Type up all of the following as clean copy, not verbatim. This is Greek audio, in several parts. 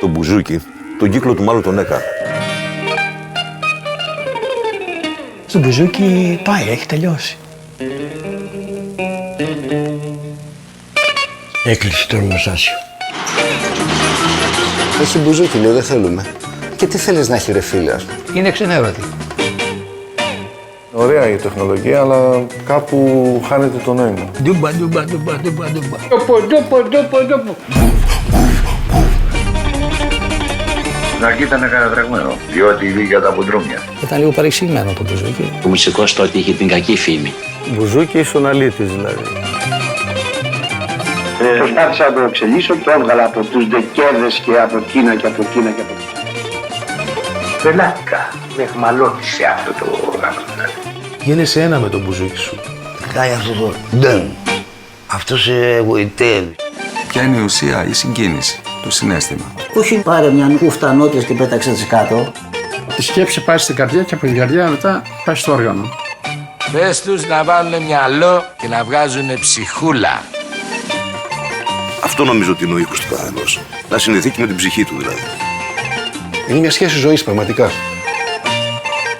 Το μπουζούκι, τον κύκλο του μάλλον τον έκανε. Το μπουζούκι πάει, έχει τελειώσει. Έκλεισε το ορμοστάσιο. Έχει μπουζούκι, λέει, δεν θέλουμε. Και τι θέλεις να έχει, ρε φίλε, ας πούμε. Είναι ξενέρωτη. Ωραία η τεχνολογία, αλλά κάπου χάνεται το νόημα. Ντούμπα. Στην αρχή ήταν κατατρεγμένο, διότι βγήκε τα μπουντρούμια. Ήταν λίγο παρεξηγημένο το μπουζούκι. Ο μουσικός τότε είχε την κακή φήμη. Μπουζούκι ήσουν αλήτης, δηλαδή. Προσπάθησα να το εξελίσω, το έβγαλα από τους δεκέδες και από Κίνα και από Κίνα και από Κίνα. Πελάτηκα, με εχμαλώτησε αυτό το γάμο. Γίνεσαι ένα με τον μπουζούκι σου. Κάνει αυτό το ντεν. Αυτό σε γοητεύει. Ποια είναι η ουσία, η συγκίνηση, το συναίσθημα. Όχι πάρε μια κούφτα νότιας και πέταξε τις κάτω. Η σκέψη πάει στην καρδιά και από την καρδιά μετά πάει στο όργανο. Πες τους να βάλουν μυαλό και να βγάζουν ψυχούλα. Αυτό νομίζω ότι είναι ο ήχος του καθενός. Να συνδεθεί και με την ψυχή του δηλαδή. Είναι μια σχέση ζωής, πραγματικά.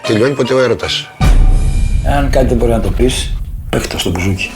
Τελειώνει ποτέ ο έρωτας. Αν κάτι δεν μπορεί να το πεις, παίχτα στο μπουζούκι.